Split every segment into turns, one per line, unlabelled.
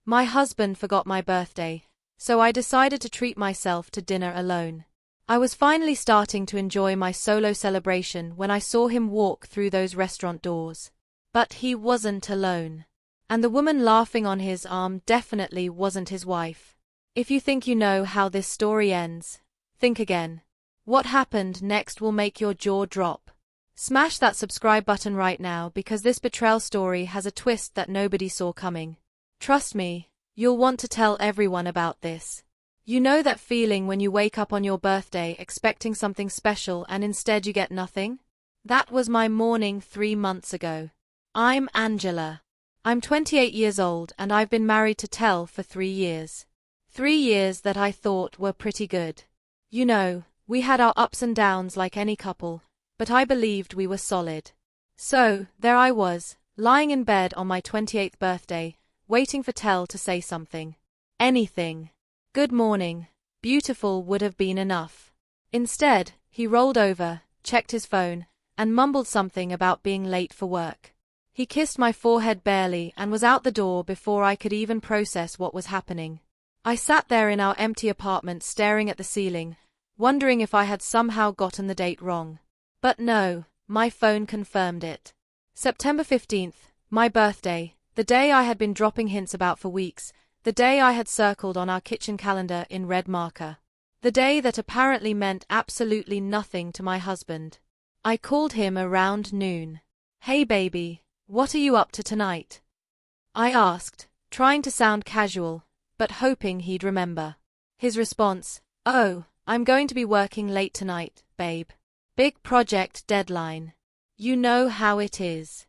My husband forgot my birthday, so I decided to treat myself to dinner alone. I was finally starting to enjoy my solo celebration when I saw him walk through those restaurant doors. But he wasn't alone. And the woman laughing on his arm definitely wasn't his wife. If you think you know how this story ends, think again. What happened next will make your jaw drop. Smash that subscribe button right now because this betrayal story has a twist that nobody saw coming. Trust me, you'll want to tell everyone about this. You know that feeling when you wake up on your birthday expecting something special and instead you get nothing? That was my morning 3 months ago. I'm Angela. I'm 28 years old and I've been married to Tel for 3 years. 3 years that I thought were pretty good. You know, we had our ups and downs like any couple, but I believed we were solid. So, there I was, lying in bed on my 28th birthday, waiting for Tel to say something. Anything. Good morning, beautiful would have been enough. Instead, he rolled over, checked his phone, and mumbled something about being late for work. He kissed my forehead barely and was out the door before I could even process what was happening. I sat there in our empty apartment staring at the ceiling, wondering if I had somehow gotten the date wrong. But no, my phone confirmed it. September 15th, my birthday, the day I had been dropping hints about for weeks, the day I had circled on our kitchen calendar in red marker. The day that apparently meant absolutely nothing to my husband. I called him around noon. Hey baby, what are you up to tonight? I asked, trying to sound casual, but hoping he'd remember. His response, oh, I'm going to be working late tonight, babe. Big project deadline. You know how it is.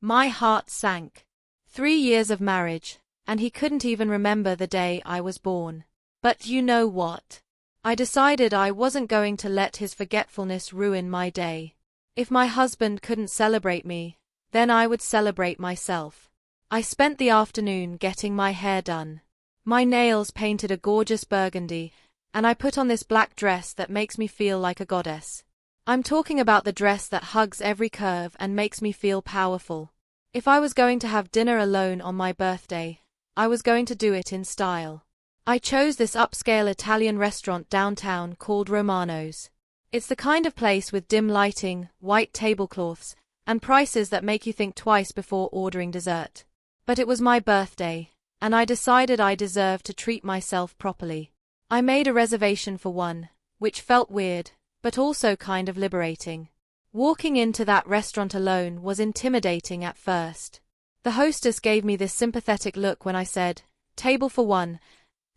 My heart sank. 3 years of marriage, and he couldn't even remember the day I was born. But you know what? I decided I wasn't going to let his forgetfulness ruin my day. If my husband couldn't celebrate me, then I would celebrate myself. I spent the afternoon getting my hair done. My nails painted a gorgeous burgundy, and I put on this black dress that makes me feel like a goddess. I'm talking about the dress that hugs every curve and makes me feel powerful. If I was going to have dinner alone on my birthday, I was going to do it in style. I chose this upscale Italian restaurant downtown called Romano's. It's the kind of place with dim lighting, white tablecloths, and prices that make you think twice before ordering dessert. But it was my birthday, and I decided I deserved to treat myself properly. I made a reservation for one, which felt weird, but also kind of liberating. Walking into that restaurant alone was intimidating at first. The hostess gave me this sympathetic look when I said, "Table for one,"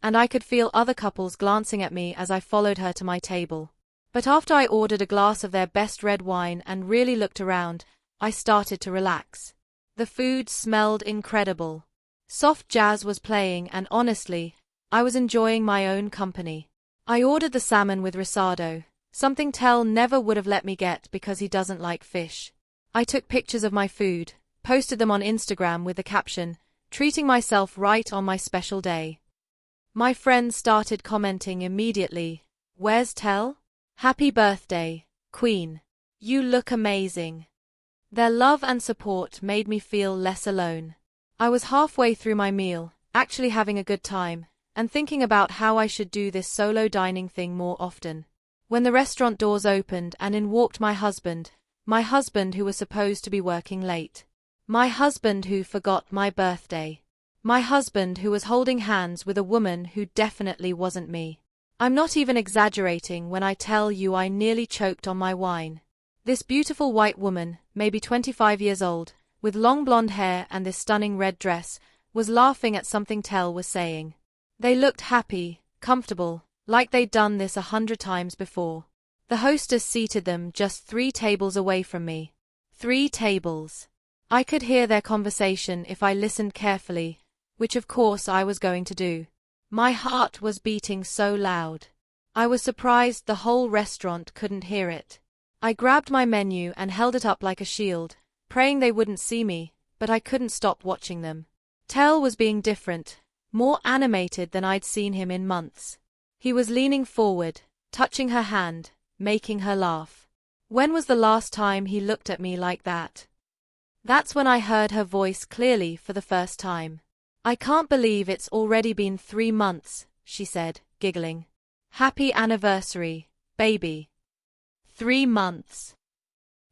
and I could feel other couples glancing at me as I followed her to my table. But after I ordered a glass of their best red wine and really looked around, I started to relax. The food smelled incredible. Soft jazz was playing and honestly, I was enjoying my own company. I ordered the salmon with risotto, something Tel never would have let me get because he doesn't like fish. I took pictures of my food, posted them on Instagram with the caption, "Treating myself right on my special day." My friends started commenting immediately, "Where's Tel? Happy birthday, Queen. You look amazing." Their love and support made me feel less alone. I was halfway through my meal, actually having a good time, and thinking about how I should do this solo dining thing more often. When the restaurant doors opened and in walked my husband who was supposed to be working late. My husband who forgot my birthday. My husband who was holding hands with a woman who definitely wasn't me. I'm not even exaggerating when I tell you I nearly choked on my wine. This beautiful white woman, maybe 25 years old, with long blonde hair and this stunning red dress, was laughing at something Tel was saying. They looked happy, comfortable, like they'd done this 100 times before. The hostess seated them just 3 tables away from me. 3 tables. I could hear their conversation if I listened carefully, which of course I was going to do. My heart was beating so loud. I was surprised the whole restaurant couldn't hear it. I grabbed my menu and held it up like a shield, praying they wouldn't see me, but I couldn't stop watching them. Tel was being different, more animated than I'd seen him in months. He was leaning forward, touching her hand, making her laugh. When was the last time he looked at me like that? That's when I heard her voice clearly for the first time. I can't believe it's already been 3 months, she said, giggling. Happy anniversary, baby. 3 months.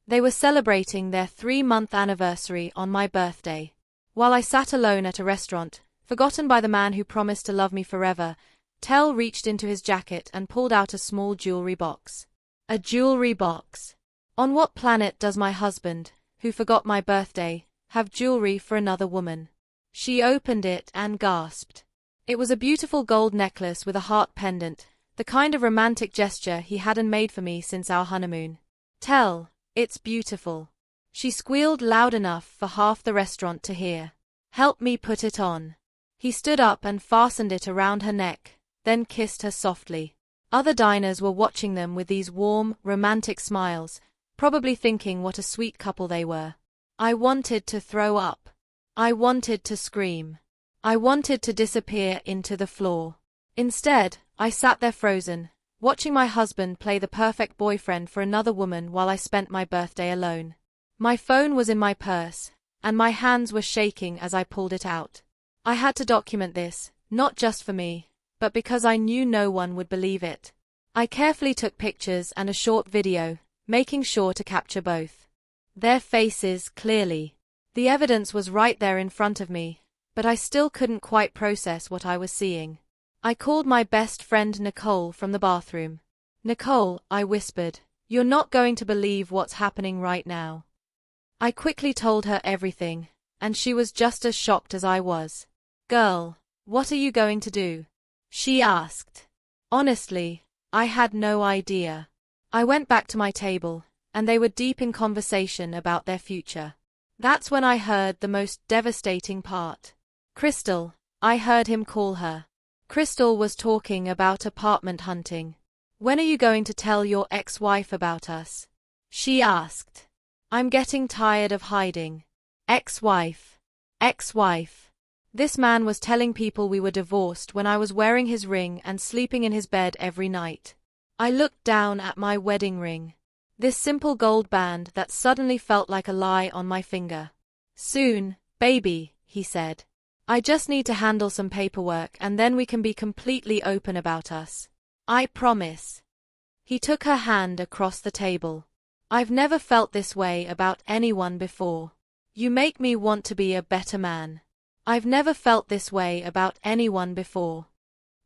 They were celebrating their 3-month anniversary on my birthday. While I sat alone at a restaurant, forgotten by the man who promised to love me forever, Tell reached into his jacket and pulled out a small jewelry box. A jewelry box. On what planet does my husband, who forgot my birthday, have jewelry for another woman? She opened it and gasped. It was a beautiful gold necklace with a heart pendant, the kind of romantic gesture he hadn't made for me since our honeymoon. Tell, it's beautiful. She squealed loud enough for half the restaurant to hear. Help me put it on. He stood up and fastened it around her neck, then kissed her softly. Other diners were watching them with these warm, romantic smiles, probably thinking what a sweet couple they were. I wanted to throw up. I wanted to scream. I wanted to disappear into the floor. Instead, I sat there frozen, watching my husband play the perfect boyfriend for another woman while I spent my birthday alone. My phone was in my purse, and my hands were shaking as I pulled it out. I had to document this, not just for me, but because I knew no one would believe it. I carefully took pictures and a short video, making sure to capture both. Their faces clearly. The evidence was right there in front of me, but I still couldn't quite process what I was seeing. I called my best friend Nicole from the bathroom. Nicole, I whispered, you're not going to believe what's happening right now. I quickly told her everything, and she was just as shocked as I was. Girl, what are you going to do? She asked. Honestly, I had no idea. I went back to my table, and they were deep in conversation about their future. That's when I heard the most devastating part. Crystal, I heard him call her. Crystal was talking about apartment hunting. When are you going to tell your ex-wife about us? She asked. I'm getting tired of hiding. Ex-wife. Ex-wife. This man was telling people we were divorced when I was wearing his ring and sleeping in his bed every night. I looked down at my wedding ring. This simple gold band that suddenly felt like a lie on my finger. Soon, baby, he said. I just need to handle some paperwork and then we can be completely open about us. I promise. He took her hand across the table. I've never felt this way about anyone before. You make me want to be a better man. I've never felt this way about anyone before.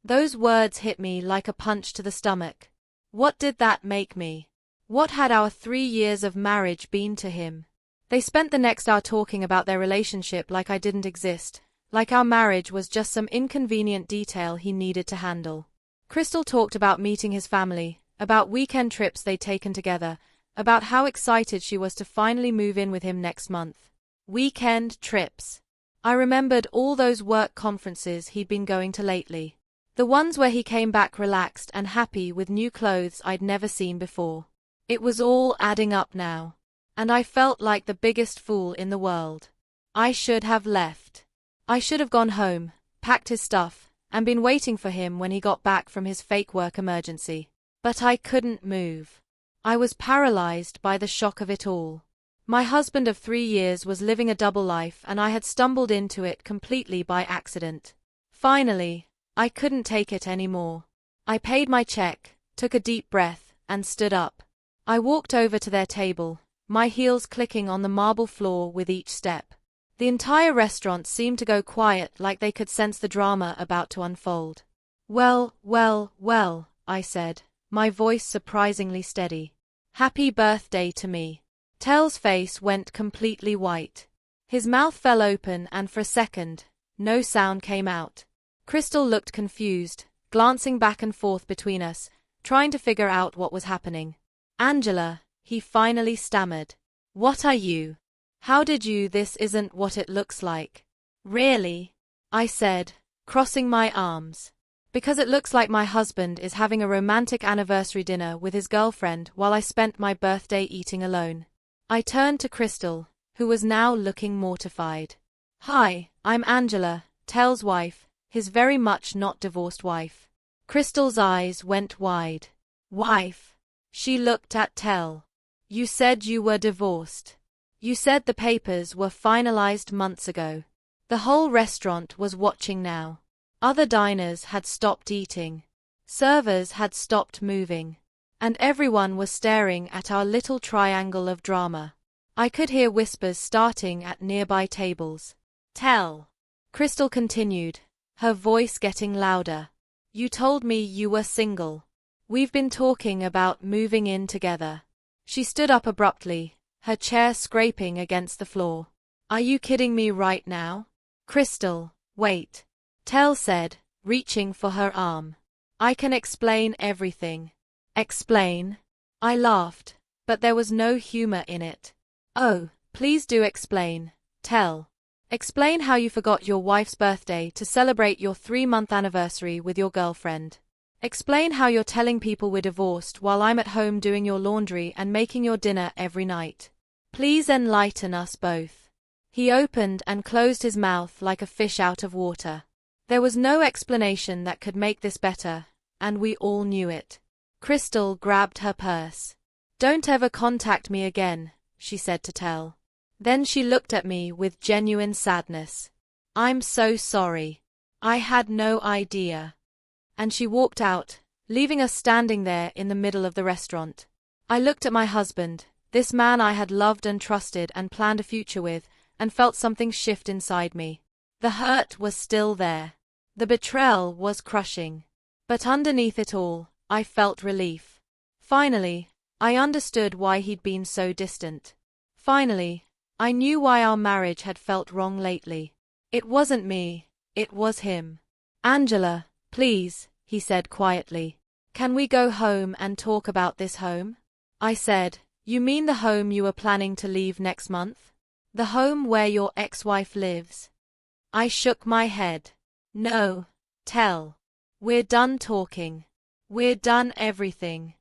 Those words hit me like a punch to the stomach. What did that make me? What had our 3 years of marriage been to him? They spent the next hour talking about their relationship like I didn't exist, like our marriage was just some inconvenient detail he needed to handle. Crystal talked about meeting his family, about weekend trips they'd taken together, about how excited she was to finally move in with him next month. Weekend trips. I remembered all those work conferences he'd been going to lately. The ones where he came back relaxed and happy with new clothes I'd never seen before. It was all adding up now. And I felt like the biggest fool in the world. I should have left. I should have gone home, packed his stuff, and been waiting for him when he got back from his fake work emergency. But I couldn't move. I was paralyzed by the shock of it all. My husband of 3 years was living a double life and I had stumbled into it completely by accident. Finally, I couldn't take it anymore. I paid my check, took a deep breath, and stood up. I walked over to their table, my heels clicking on the marble floor with each step. The entire restaurant seemed to go quiet like they could sense the drama about to unfold. Well, I said, my voice surprisingly steady. Happy birthday to me. Tell's face went completely white. His mouth fell open and for a second, no sound came out. Crystal looked confused, glancing back and forth between us, trying to figure out what was happening. Angela, he finally stammered. What are you? How did you? This isn't what it looks like. Really? I said, crossing my arms. Because it looks like my husband is having a romantic anniversary dinner with his girlfriend while I spent my birthday eating alone. I turned to Crystal, who was now looking mortified. Hi, I'm Angela, Tell's wife, his very much not divorced wife. Crystal's eyes went wide. Wife? She looked at Tell. You said you were divorced. You said the papers were finalized months ago. The whole restaurant was watching now. Other diners had stopped eating. Servers had stopped moving. And everyone was staring at our little triangle of drama. I could hear whispers starting at nearby tables. "Tell," Crystal continued, her voice getting louder. "You told me you were single. We've been talking about moving in together." She stood up abruptly, her chair scraping against the floor. "Are you kidding me right now?" "Crystal, wait," Tell said, reaching for her arm. "I can explain everything." "Explain?" I laughed, but there was no humor in it. "Oh, please do explain, Tell. Explain how you forgot your wife's birthday to celebrate your 3-month anniversary with your girlfriend. Explain how you're telling people we're divorced while I'm at home doing your laundry and making your dinner every night. Please enlighten us both." He opened and closed his mouth like a fish out of water. There was no explanation that could make this better, and we all knew it. Crystal grabbed her purse. "Don't ever contact me again," she said to Tell. Then she looked at me with genuine sadness. "I'm so sorry. I had no idea." And she walked out, leaving us standing there in the middle of the restaurant. I looked at my husband, this man I had loved and trusted and planned a future with, and felt something shift inside me. The hurt was still there. The betrayal was crushing. But underneath it all, I felt relief. Finally, I understood why he'd been so distant. Finally, I knew why our marriage had felt wrong lately. It wasn't me, it was him. "Angela, please," he said quietly. "Can we go home and talk about this home?" I said, "You mean the home you were planning to leave next month? The home where your ex-wife lives?" I shook my head. "No, Tell. We're done talking. We're done everything."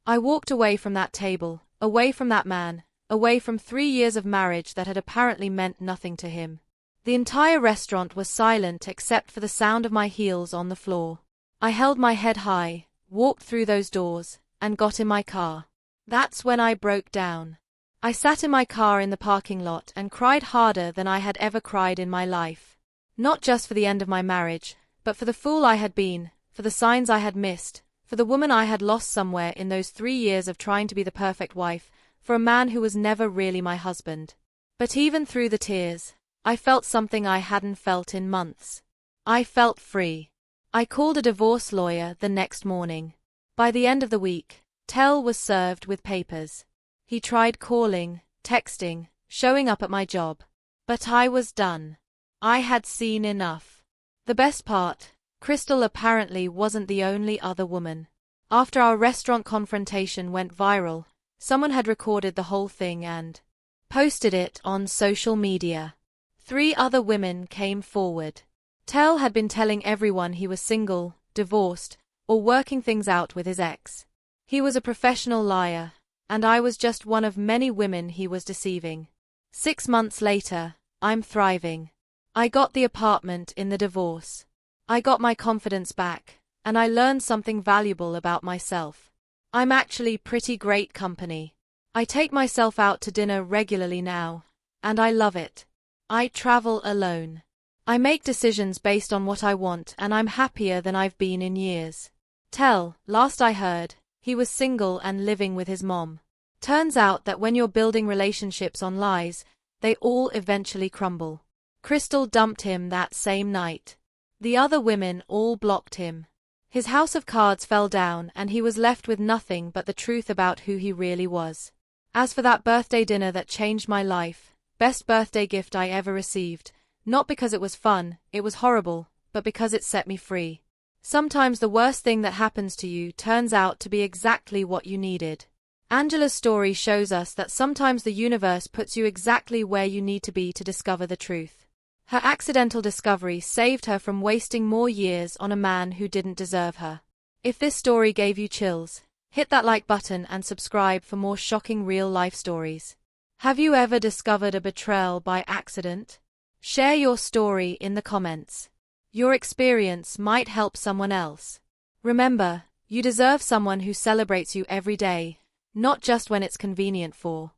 I walked away from that table, away from that man, away from 3 years of marriage that had apparently meant nothing to him. The entire restaurant was silent except for the sound of my heels on the floor. I held my head high, walked through those doors, and got in my car. That's when I broke down. I sat in my car in the parking lot and cried harder than I had ever cried in my life. Not just for the end of my marriage, but for the fool I had been, for the signs I had missed, for the woman I had lost somewhere in those 3 years of trying to be the perfect wife, for a man who was never really my husband. But even through the tears, I felt something I hadn't felt in months. I felt free. I called a divorce lawyer the next morning. By the end of the week, Tell was served with papers. He tried calling, texting, showing up at my job. But I was done. I had seen enough. The best part, Crystal apparently wasn't the only other woman. After our restaurant confrontation went viral, someone had recorded the whole thing and posted it on social media. 3 other women came forward. Tell had been telling everyone he was single, divorced, or working things out with his ex. He was a professional liar, and I was just one of many women he was deceiving. 6 months later, I'm thriving. I got the apartment in the divorce. I got my confidence back, and I learned something valuable about myself. I'm actually pretty great company. I take myself out to dinner regularly now, and I love it. I travel alone. I make decisions based on what I want, and I'm happier than I've been in years. Tell, last I heard, he was single and living with his mom. Turns out that when you're building relationships on lies, they all eventually crumble. Crystal dumped him that same night. The other women all blocked him. His house of cards fell down and he was left with nothing but the truth about who he really was. As for that birthday dinner that changed my life, best birthday gift I ever received, not because it was fun, it was horrible, but because it set me free. Sometimes the worst thing that happens to you turns out to be exactly what you needed. Angela's story shows us that sometimes the universe puts you exactly where you need to be to discover the truth. Her accidental discovery saved her from wasting more years on a man who didn't deserve her. If this story gave you chills, hit that like button and subscribe for more shocking real-life stories. Have you ever discovered a betrayal by accident? Share your story in the comments. Your experience might help someone else. Remember, you deserve someone who celebrates you every day, not just when it's convenient for.